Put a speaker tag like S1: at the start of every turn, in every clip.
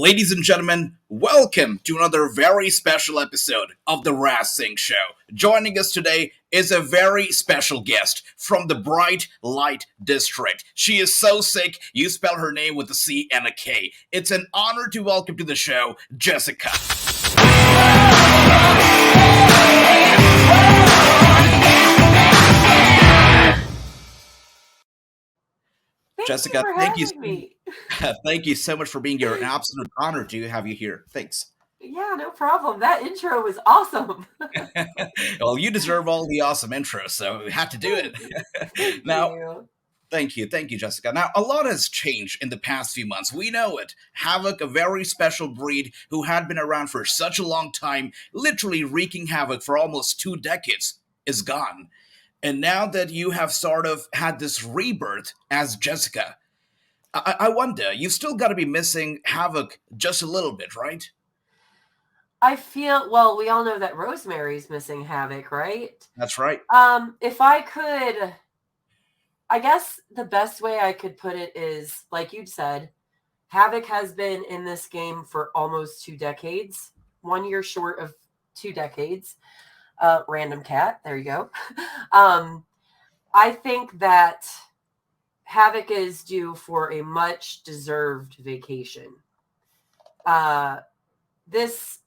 S1: Ladies and gentlemen, welcome to another very special episode of the Wrassingh Show. Joining us today is a very special guest from the Bright Light District. She is so sick, you spell her name with a C and a K. It's an honor to welcome to the show, jesSICKa. jesSICKa, thank you. Thank you so much for being here. An absolute honor to have you here. Thanks.
S2: Yeah, no problem. That intro was awesome.
S1: Well, you deserve all the awesome intros, so we had to do it. Thank you, jesSICKa. Now, a lot has changed in the past few months. We know it. Havoc, a very special breed who had been around for such a long time, literally wreaking havoc for almost 2 decades, is gone. And now that you have sort of had this rebirth as jesSICKa, I wonder, you've still got to be missing Havoc just a little bit, right?
S2: I feel, well, we all know that Rosemary's missing Havoc, right?
S1: That's right.
S2: If I could, I guess the best way I could put it is, like you'd said, Havoc has been in this game for almost 2 decades, 1 year short of 2 decades. Random cat, there you go. I think that Havoc is due for a much deserved vacation. This,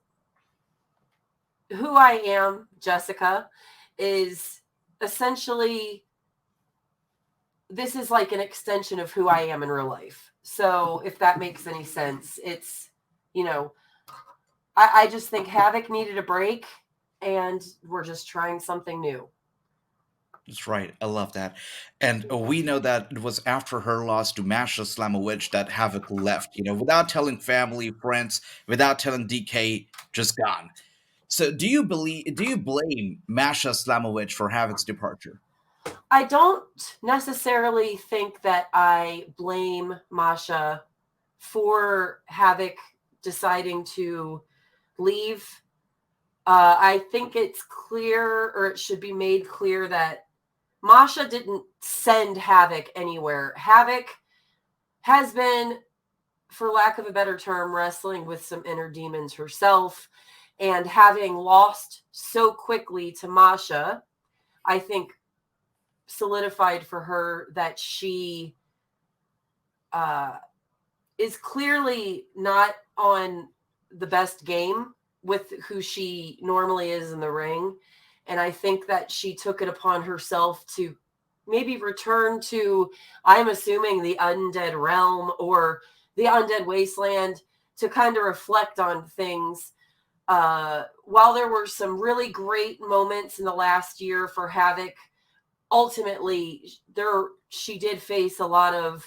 S2: who I am, jesSICKa, is essentially, this is like an extension of who I am in real life. So if that makes any sense, it's, you know, I just think Havoc needed a break and we're just trying something new.
S1: That's right. I love that. And we know that it was after her loss to Masha Slamovich that Havoc left, without telling family, friends, without telling DK, just gone. So do you blame Masha Slamovich for Havoc's departure?
S2: I don't necessarily think that I blame Masha for Havoc deciding to leave. I think it's clear, or it should be made clear, that Masha didn't send Havoc anywhere. Havoc has been, for lack of a better term, wrestling with some inner demons herself. And having lost so quickly to Masha, I think solidified for her that she is clearly not on the best game with who she normally is in the ring. And I think that she took it upon herself to maybe return to, I'm assuming, the undead realm or the undead wasteland to kind of reflect on things. While there were some really great moments in the last year for Havoc, ultimately she did face a lot of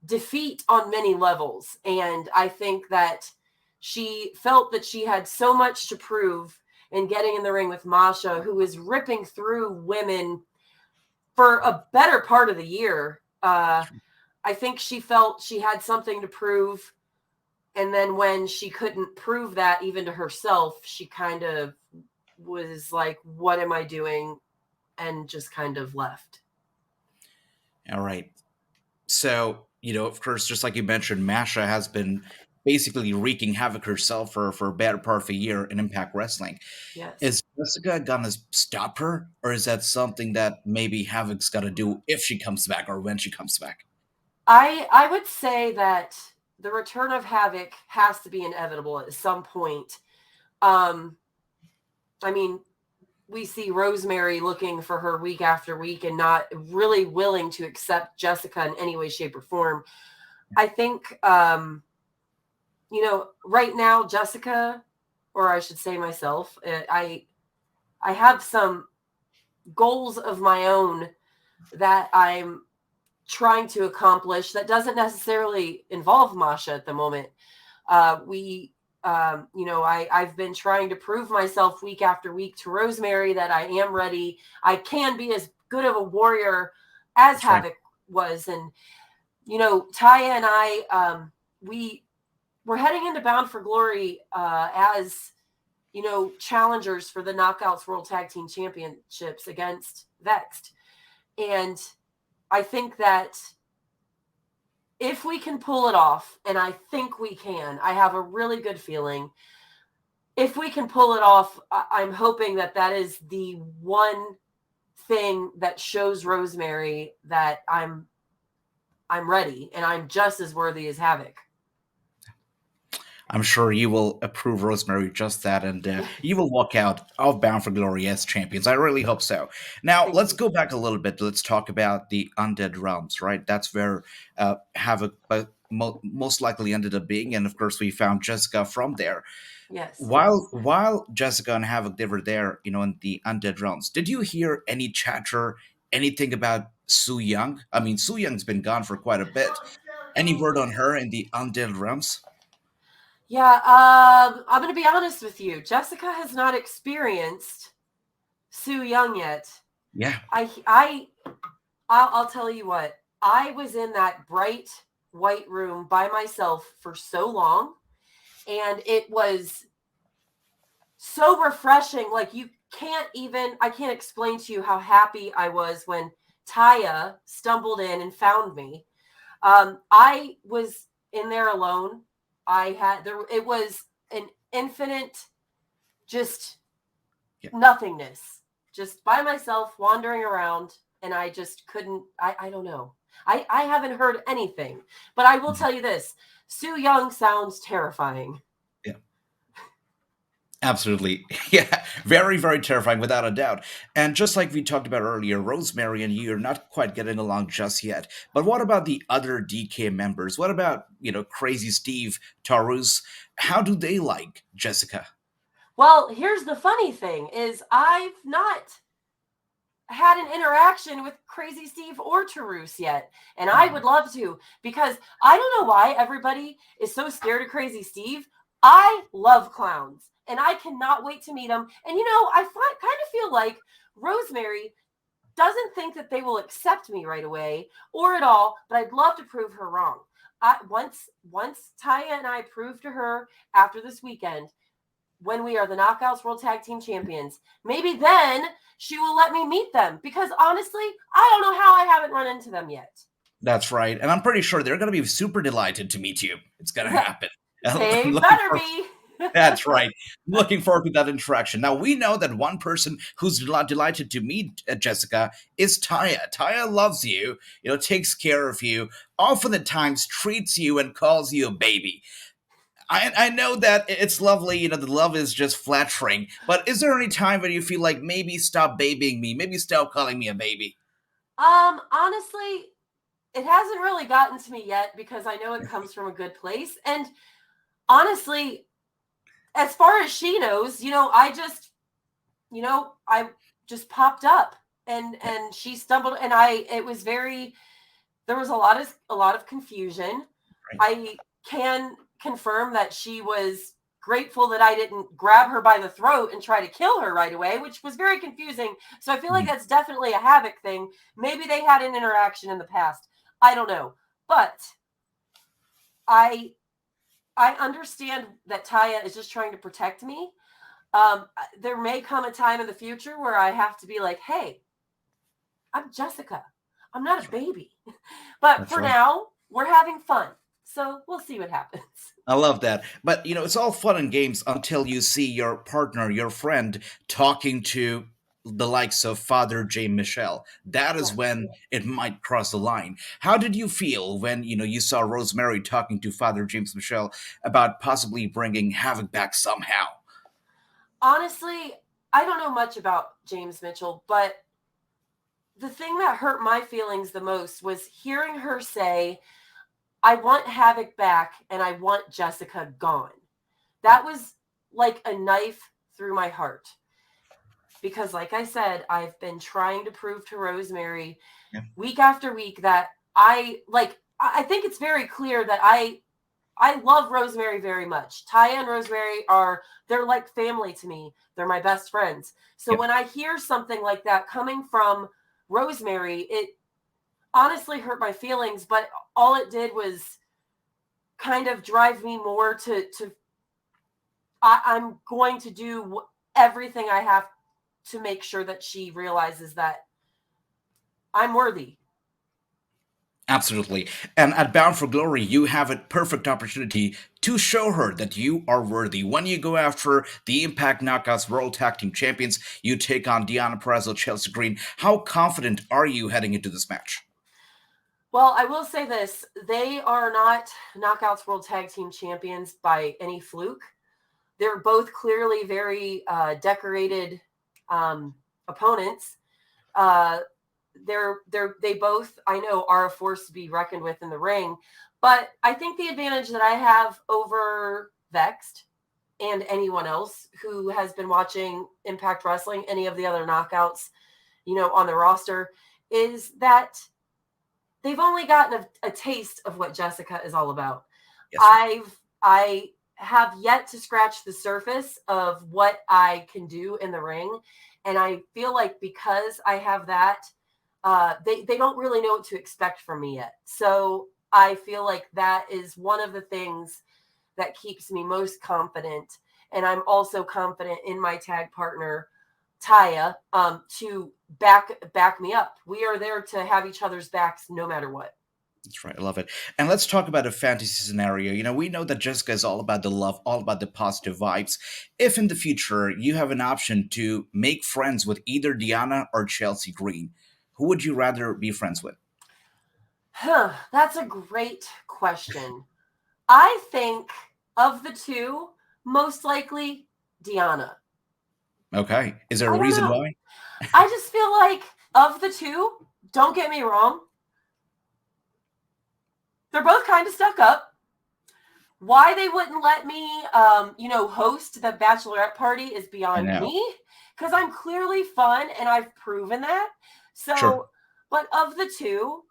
S2: defeat on many levels. And I think that she felt that she had so much to prove in getting in the ring with Masha, who is ripping through women for a better part of the year. I think she felt she had something to prove. And then when she couldn't prove that even to herself, she kind of was like, what am I doing? And just kind of left.
S1: All right. So, of course, just like you mentioned, Masha has been basically wreaking havoc herself for a better part of a year in Impact Wrestling.
S2: Yes.
S1: Is jesSICKa gonna stop her, or is that something that maybe Havoc's got to do if she comes back or when she comes back?
S2: I would say that the return of Havoc has to be inevitable at some point. I mean, we see Rosemary looking for her week after week and not really willing to accept jesSICKa in any way, shape, or form. I think, right now, jesSICKa, or I should say myself, I have some goals of my own that I'm trying to accomplish that doesn't necessarily involve Masha at the moment. I've been trying to prove myself week after week to Rosemary that I am ready. I can be as good of a warrior as Havoc was. And, Taya and I, we're heading into Bound for Glory as, challengers for the Knockouts World Tag Team Championships against Vexed. And I think that if we can pull it off, and I think we can, I have a really good feeling. If we can pull it off, I'm hoping that is the one thing that shows Rosemary that I'm ready and I'm just as worthy as Havoc.
S1: I'm sure you will approve Rosemary just that, and you will walk out of Bound for Glory as champions. I really hope so. Now,
S2: Thank
S1: let's
S2: you.
S1: go back a little bit. Let's talk about the Undead Realms, right? That's where Havoc most likely ended up being, and of course, we found Jessica from there.
S2: Yes.
S1: While Jessica and Havoc they were there, in the Undead Realms, did you hear any chatter, anything about Su Yung? I mean, Su Young's been gone for quite a bit. Any word on her in the Undead Realms?
S2: Yeah, I'm going to be honest with you. Jessica has not experienced Su Yung yet.
S1: Yeah.
S2: I'll tell you what. I was in that bright white room by myself for so long, and it was so refreshing. Like I can't explain to you how happy I was when Taya stumbled in and found me. I was in there alone. It was an infinite, just nothingness, just by myself wandering around. And I just couldn't, I don't know. I haven't heard anything, but I will tell you this. Su Yung sounds terrifying.
S1: Yeah. Absolutely. Yeah. Very, very terrifying, without a doubt. And just like we talked about earlier, Rosemary and you are not quite getting along just yet. But what about the other DK members? What about, Crazy Steve, Taurus? How do they like Jessica?
S2: Well, here's the funny thing is I've not had an interaction with Crazy Steve or Taurus yet. And I would love to, because I don't know why everybody is so scared of Crazy Steve. I love clowns and I cannot wait to meet them. And I kind of feel like Rosemary doesn't think that they will accept me right away or at all, but I'd love to prove her wrong. Once Taya and I prove to her after this weekend, when we are the Knockouts World Tag Team Champions, maybe then she will let me meet them, because honestly, I don't know how I haven't run into them yet.
S1: That's right. And I'm pretty sure they're going to be super delighted to meet you. It's going to happen.
S2: They better be.
S1: That's right. I'm looking forward to that interaction. Now, we know that one person who's delighted to meet Jessica is Taya. Taya loves you, takes care of you, often at times treats you and calls you a baby. I know that it's lovely, the love is just flattering, but is there any time when you feel like maybe stop babying me, maybe stop calling me a baby?
S2: Honestly, it hasn't really gotten to me yet, because I know it comes from a good place. And honestly, as far as she knows, I just popped up and she stumbled, and there was a lot of confusion.
S1: Right.
S2: I can confirm that she was grateful that I didn't grab her by the throat and try to kill her right away, which was very confusing. So I feel like that's definitely a Havoc thing. Maybe they had an interaction in the past. I don't know. But I understand that Taya is just trying to protect me. There may come a time in the future where I have to be like, hey, I'm Jessica. I'm not a baby. But
S1: That's
S2: for
S1: right.
S2: now, we're having fun. So we'll see what happens.
S1: I love that. But, it's all fun and games until you see your partner, your friend, talking to the likes of Father J. Michelle. That is when it might cross the line. How did you feel when, you saw Rosemary talking to Father James Michelle about possibly bringing Havoc back somehow?
S2: Honestly, I don't know much about James Mitchell, but the thing that hurt my feelings the most was hearing her say, I want Havoc back and I want Jessica gone. That was like a knife through my heart. Because like I said, I've been trying to prove to Rosemary week after week that I think it's very clear that I love Rosemary very much. Taya and Rosemary they're like family to me. They're my best friends. So when I hear something like that coming from Rosemary, it honestly hurt my feelings, but all it did was kind of drive me more to I'm going to do everything I have to make sure that she realizes that I'm worthy.
S1: Absolutely. And at Bound for Glory, you have a perfect opportunity to show her that you are worthy. When you go after the Impact Knockouts World Tag Team Champions, you take on Deonna Purrazzo, Chelsea Green. How confident are you heading into this match?
S2: Well, I will say this. They are not Knockouts World Tag Team Champions by any fluke. They're both clearly very decorated opponents. Uh, they both, I know, are a force to be reckoned with in the ring. But I think the advantage that I have over Vexed and anyone else who has been watching Impact Wrestling, any of the other knockouts, on the roster, is that they've only gotten a taste of what jesSICKa is all about.
S1: Yes,
S2: I have yet to scratch the surface of what I can do in the ring. And I feel like because I have that, they don't really know what to expect from me yet. So I feel like that is one of the things that keeps me most confident. And I'm also confident in my tag partner, Taya, to back me up. We are there to have each other's backs no matter what.
S1: that's right. I love it. And let's talk about a fantasy scenario. We know that jesSICKa is all about the love, all about the positive vibes. If in the future you have an option to make friends with either Deonna or Chelsea Green, who would you rather be friends with?
S2: That's a great question. I think of the two, most likely Deonna.
S1: Okay. Is there
S2: I
S1: a
S2: don't
S1: reason
S2: know.
S1: why?
S2: I just feel like of the two, don't get me wrong, they're both kind of stuck up. Why they wouldn't let me, host the bachelorette party is
S1: I
S2: beyond
S1: know.
S2: me, because I'm clearly fun and I've proven that.
S1: Sure.
S2: So, but of the two,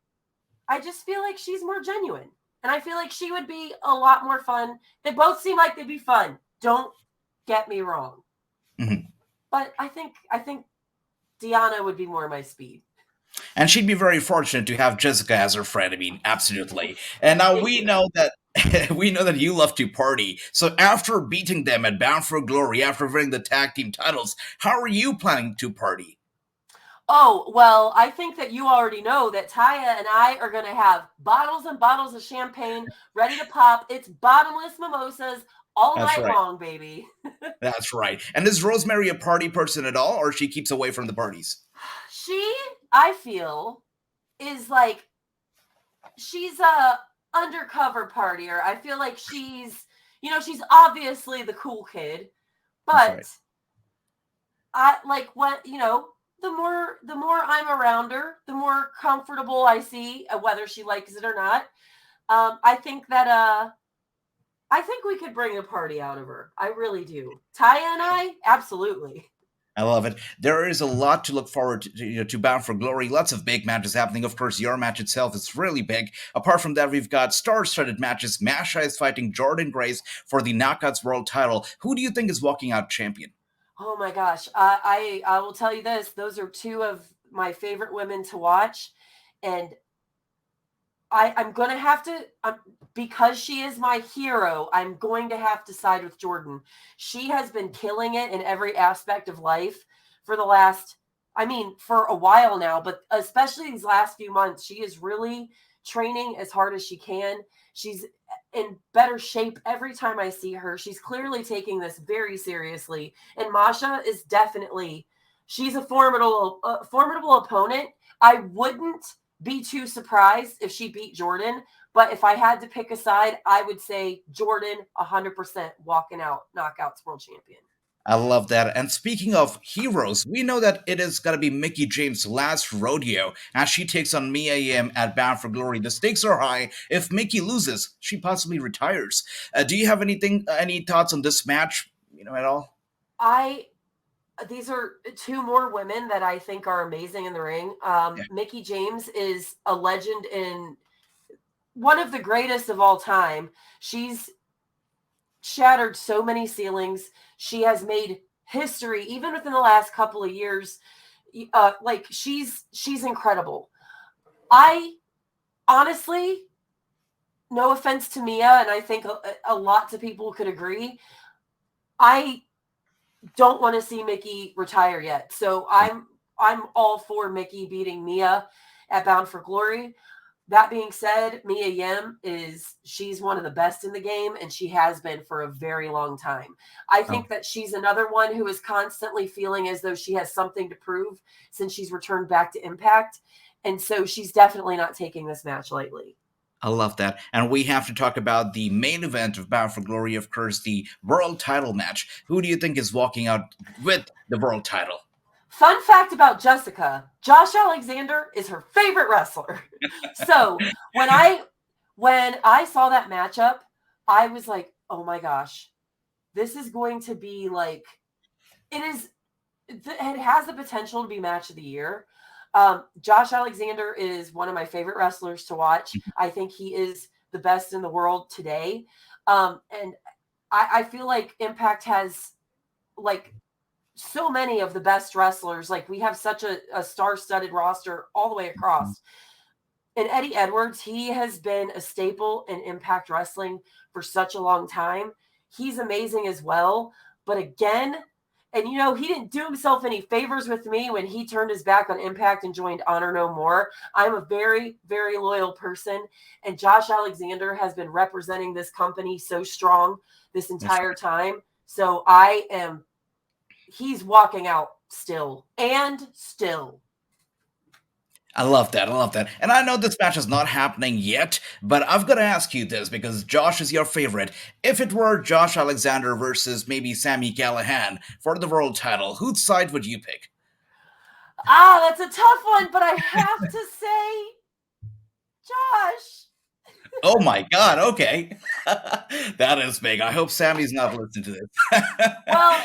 S2: I just feel like she's more genuine. And I feel like she would be a lot more fun. They both seem like they'd be fun. Don't get me wrong.
S1: Mhm.
S2: But I think Deonna would be more my speed.
S1: And she'd be very fortunate to have jesSICKa as her friend. I mean, absolutely. And now
S2: Thank
S1: we
S2: you.
S1: know that we know that you love to party. So after beating them at Bound for Glory, after winning the tag team titles, how are you planning to party?
S2: Oh, well, I think that you already know that Taya and I are going to have bottles and bottles of champagne ready to pop. It's bottomless mimosas all
S1: That's
S2: night
S1: right.
S2: long, baby.
S1: That's right. And is Rosemary a party person at all, or she keeps away from the parties?
S2: She, I feel, is like she's a undercover partier. I feel like she's obviously the cool kid,
S1: That's
S2: but
S1: right.
S2: I like what, the more I'm around her, the more comfortable I see, whether she likes it or not. I think that I think we could bring a party out of her. I really do. Taya and I, absolutely.
S1: I love it. There is a lot to look forward to Bound for Glory. Lots of big matches happening. Of course, your match itself is really big. Apart from that, we've got star-studded matches. Masha is fighting Jordynne Grace for the Knockouts World Title. Who do you think is walking out champion?
S2: Oh my gosh. I will tell you this. Those are two of my favorite women to watch. And I'm going to have to, because she is my hero, I'm going to have to side with Jordynne. She has been killing it in every aspect of life for the last, for a while now, but especially these last few months. She is really training as hard as she can. She's in better shape every time I see her. She's clearly taking this very seriously. And Masha is definitely, she's a formidable opponent. I wouldn't be too surprised if she beat Jordynne. But if I had to pick a side, I would say Jordynne 100% walking out Knockouts World Champion.
S1: I love that. And speaking of heroes, we know that it is going to be Mickie James' last rodeo as she takes on Mia Yim at Bound for Glory. The stakes are high. If Mickie loses, she possibly retires. Do you have any thoughts on this match, at all?
S2: These are two more women that I think are amazing in the ring.
S1: Yeah.
S2: Mickie James is a legend in one of the greatest of all time. She's shattered so many ceilings. She has made history even within the last couple of years. Like she's incredible. I honestly, no offense to Mia, and I think a lot of people could agree, I don't want to see Mickie retire yet. So I'm all for Mickie beating Mia at Bound for Glory. That being said, Mia Yim she's one of the best in the game, and she has been for a very long time. I
S1: Oh,
S2: think that she's another one who is constantly feeling as though she has something to prove since she's returned back to Impact. And so she's definitely not taking this match lightly.
S1: I love that. And we have to talk about the main event of Bound for Glory, of course, the world title match. Who do you think is walking out with the world title?
S2: Fun fact about jesSICKa, Josh Alexander is her favorite wrestler. So when I saw that matchup, I was like, oh my gosh, this is going to be like, it has the potential to be match of the year. Josh Alexander is one of my favorite wrestlers to watch. I think he is the best in the world today. And I feel like Impact has like so many of the best wrestlers. Like we have such a star-studded roster all the way across. And Eddie Edwards, he has been a staple in Impact Wrestling for such a long time. He's amazing as well. But again, and he didn't do himself any favors with me when he turned his back on Impact and joined Honor No More. I'm a very, very loyal person. And Josh Alexander has been representing this company so strong this entire time. So he's walking out still and still.
S1: I love that. I love that. And I know this match is not happening yet, but I've got to ask you this because Josh is your favorite. If it were Josh Alexander versus maybe Sami Callihan for the world title, whose side would you pick?
S2: That's a tough one, but I have to say Josh.
S1: Oh my God. Okay. That is big. I hope Sammy's not listening to this.
S2: Well,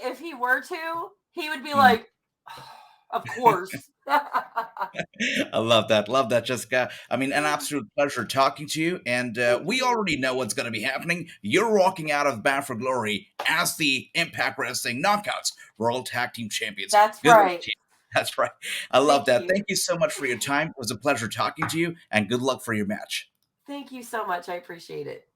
S2: if he were to, he would be like, oh, of course.
S1: I love that. Love that, jesSICKa. I mean, an absolute pleasure talking to you. And we already know what's going to be happening. You're walking out of Bound for Glory as the Impact Wrestling Knockouts World Tag Team Champions.
S2: That's
S1: Good luck
S2: right.
S1: to you. That's right. I love that.
S2: you.
S1: Thank you so much for your time. It was a pleasure talking to you, and good luck for your match.
S2: Thank you so much. I appreciate it.